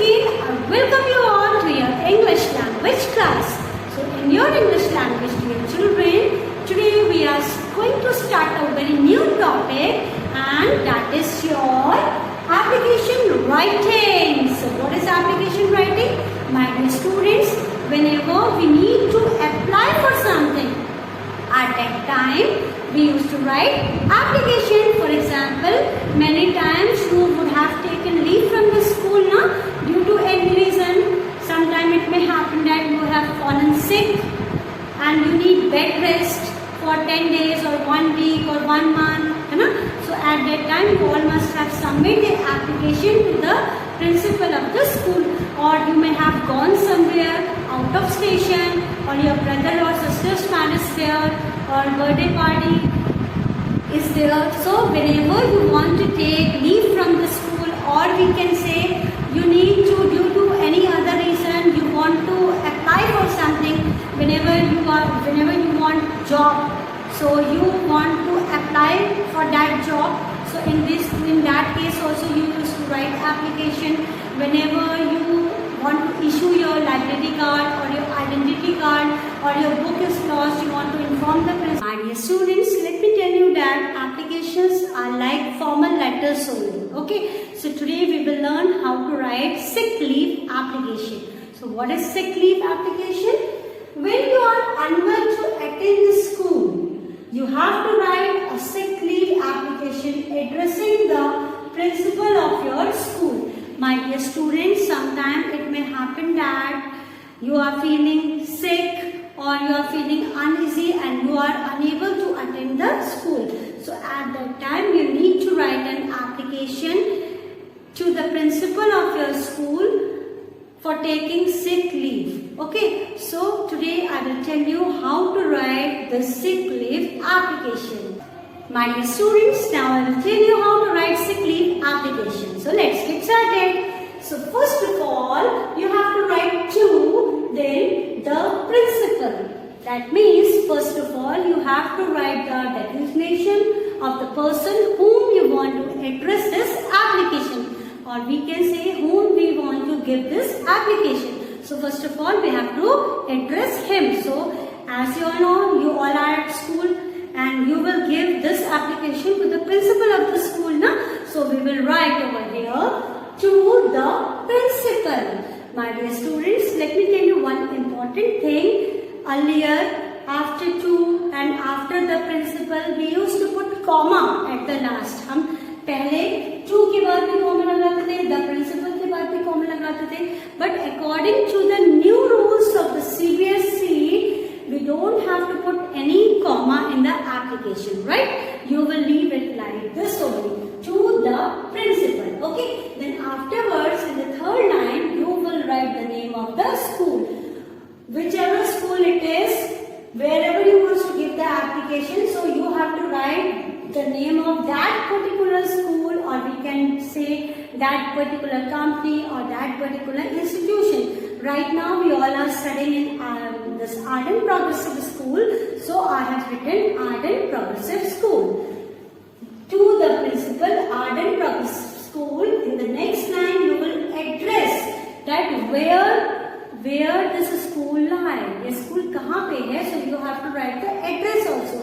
again, I welcome you all to your English language class. So in your English language, dear children, today we are going to start a very new topic, and that is your application writing. So what is application writing? My dear students, whenever we need to apply for something, at that time we used to write application. For example, many times you would have taken leave from the school now due to any reason. Sometime it may happen that you have fallen sick and you need bed rest for 10 days or 1 week or 1 month. So at that time you all must have submitted the application to the principal of the school, or you may have gone somewhere out of station, or your brother or sister's man is there, or birthday party is there. So whenever you want to take leave from the school, or we can say you need to, due to any other reason, you want to apply for something, whenever you want job, so you want to apply for that job. So in that case also you used to write application. Whenever you want to issue your library card or your identity card, or your book is lost, you want to inform the principal. My dear students, let me tell you that applications are like formal letters only. Okay, so today we will learn how to write sick leave application. So what is sick leave application? When you are unable to attend the school, you have to write a sick leave application addressing the principal of your school. My dear students, sometimes it may happen that you are feeling sick or you are feeling uneasy and you are unable to attend the school. So at that time you need to write an application to the principal of your school for taking sick leave. Okay, so today I will tell you how to write the sick leave application. My dear students, now I will tell you how to write sick leave application. So let's get started. So first of all, you have to write to then the principal. That means first of all you have to write the designation of the person whom you want to address this application, or we can say whom we want to give this application. So first of all we have to address him. So as you all know, you all are at school and you will give this application to the principal of the school now. So we will write over here to the principal. My dear students, let me tell you one important thing. Earlier, after to and after the principal, we used to put comma at the last. हम पहले to के बाद भी comma लगाते थे, the principal के बाद भी comma लगाते थे. But according to the new rules of the CBSE, we don't have to put any comma in the application, right? You will leave it like this only, to the principal. Okay. Then afterwards, in the third line, you will write the name of the school. Whichever school it is, wherever you want to give the application, so you have to write the name of that particular school, or we can say that particular company or that particular institution. Right now we all are studying in this Arden Progressive School, so I have written Arden Progressive School. To the principal, Arden Progressive School. In the next line you will address that where this school lies. This school kahan pe hai, so you have to write the address also.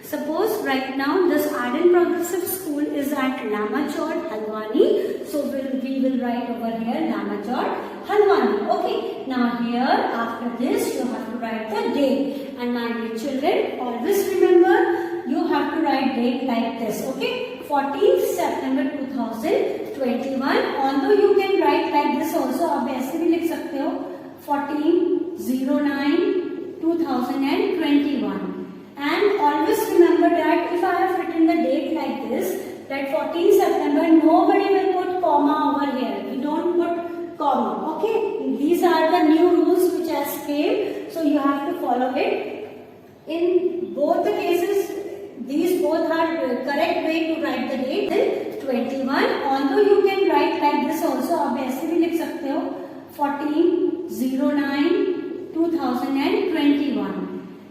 Suppose right now this Arden Progressive School is at Lamachowd, Halwani. So we will write over here Lamachowd, Halwani. Okay. Now here after this you have to write the date. And my dear children, always remember you have to write date like this. Okay. 14th September 2021. Although you can write like this also, आप ऐसे भी लिख सकते हो 14/09/2021. And always remember that if I have written the date like this, that 14th September, nobody will put comma over here. We don't put comma. Okay? These are the new rules which has came, so you have to follow it. In both the cases, these both are correct way to write the date. Then 21. Although you can write like this also, आप ऐसे भी लिख सकते हो 14/09/2021.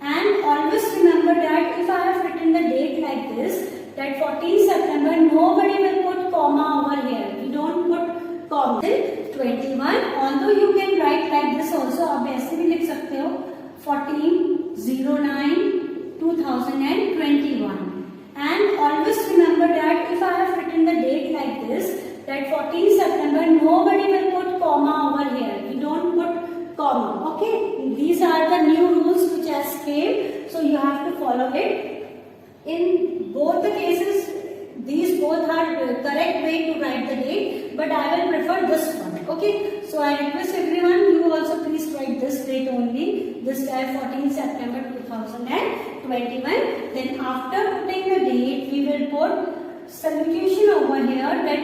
And always remember that if I have written the date like this, that 14th September, nobody will put comma over here. We don't put comma. Then 21. Although you can write like this also, आप ऐसे भी लिख सकते हो 14/09/2021. And always remember that if I have written the date like this, that 14 September, nobody will put comma over here. We don't put comma. Okay, these are the new rules which has came, so you have to follow it. In both the cases, these both are correct way to write the date, but I will prefer this one. Okay, so I request everyone, you also please write this date only, this time 14 September 2021. Then after putting the date, we will put salutation over here, that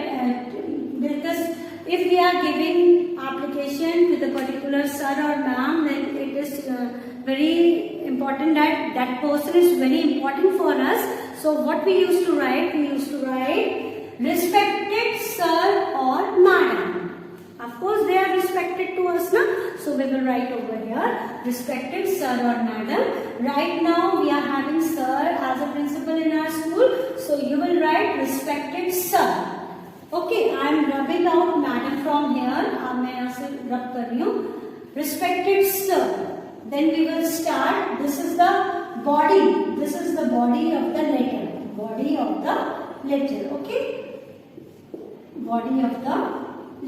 because if we are giving application to the particular sir or ma'am, then it is very important that that person is very important for us. So what we used to write, respected sir or madam. Of course they are respected to us, na? So we will write over here respected sir or madam. Right now we are having sir as a principal in our school, so you will write respected sir. Okay, I am rubbing out madam from here. मैं यहाँ से rub कर रही हूँ. Respected sir. Then we will start. This is the body. This is the body of the letter. Body of the letter. Okay. Body of the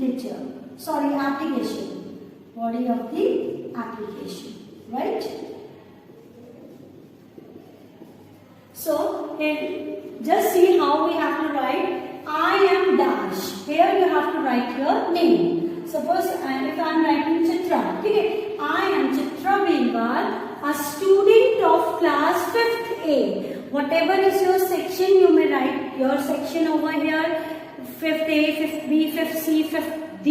letter. Sorry, application. Body of the application. Right. So just see how we have to write. I am dash. Here you have to write your name. Suppose if I am writing Chitra. Okay. I am Chitra Belwar, a student of class 5th A. Whatever is your section, you may write your section over here. 5th A, 5th B, 5th C, 5th D.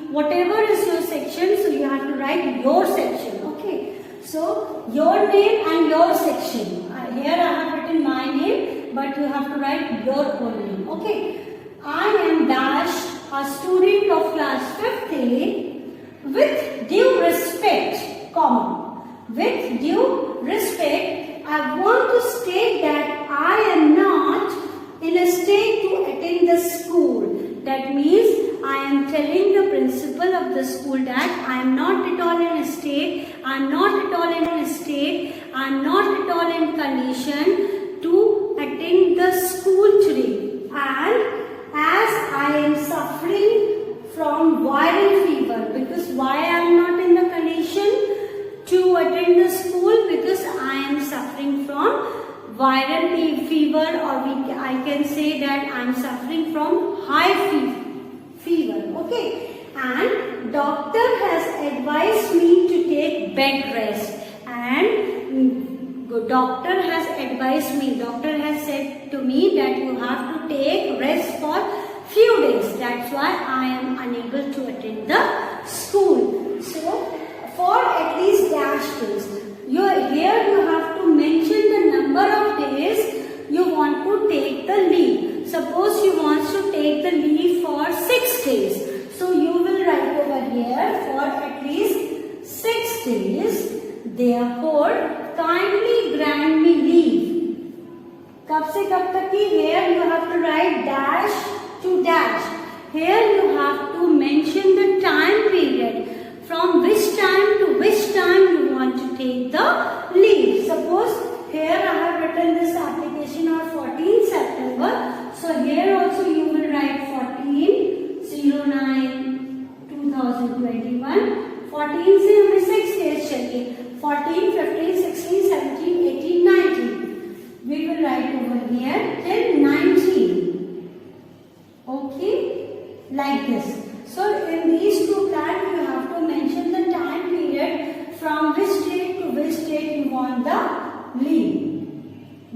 Whatever is your section, so you have to write your section. Okay. So your name and your section. Here I have written my name, but you have to write your own name. Okay. I am dash, a student of class 5th A, with due respect, comma. With due respect, I want to state that I am not in a state to attend the school. That means I am telling the principal of the school that I am not at all in a state, I am not at all in a state, I am not at all in condition to attend the school today. And as I am suffering from viral fever, because why I am not in the condition to attend the school, because I am suffering from viral fever, or I can say that I am suffering from high fever. Okay, and doctor has advised me to take bed rest, and doctor has advised me, doctor has said to me that you have to take rest for few days. That's why I am unable to attend the school. So for at least dash days, here you have to mention the number of days you want to take the leave. Suppose you want to take the leave for 6 days. So you will write over here for at least 6 days. Therefore, kindly grant me leave. कब से कब तक की? Here you have to write dash to dash. Here you have to mention the time period. From which time to which time you want to take the leave. Suppose here I have written this application on 14 September. So here also you will write 14/09/2021. 14 से हमें 6 days चाहिए. 14, 15, 16, 17, 18, 19. We will write over here till 19. Okay, like this. So in these two plans you have to mention the time period from which date to which date you want the leave.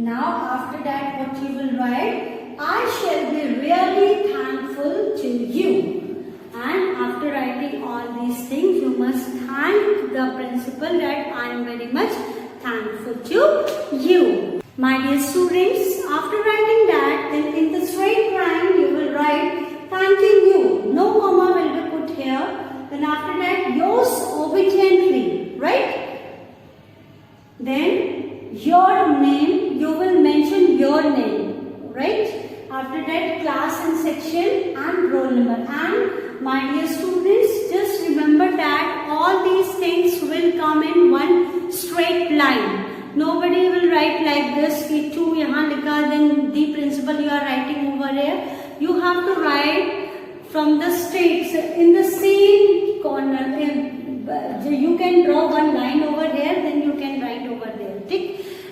Now after that what you will write? I shall be really thankful to you. And after writing all these things, you must thank the principal that I am very much thankful to you. My dear students, after writing that, then in the straight line you will write thanking you. No comma will be put here. Then after that, yours obediently, right? Then your name, you will mention your name, right? After that, class and section and roll number. And my dear students, all these things will come in one straight line. Nobody will write like this कि to यहाँ लिखा, then the principal you are writing over here. You have to write from the straight in the same corner. You can draw one line over here, then you can write over there. Okay?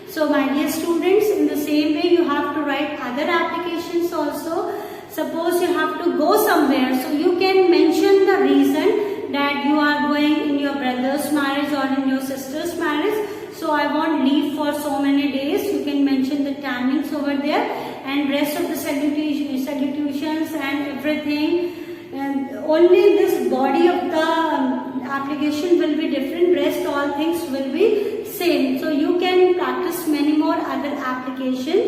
So my dear students, in the same way you have to write other applications also. Suppose you have to go somewhere, so you can mention the reason that you are going in your brother's marriage or in your sister's marriage. So I want leave for so many days. You can mention the timings over there, and rest of the salutations and everything. And only this body of the application will be different. Rest all things will be same. So you can practice many more other applications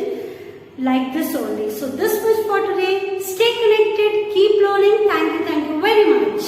like this only. So this was for today. Stay connected. Keep learning. Thank you very much.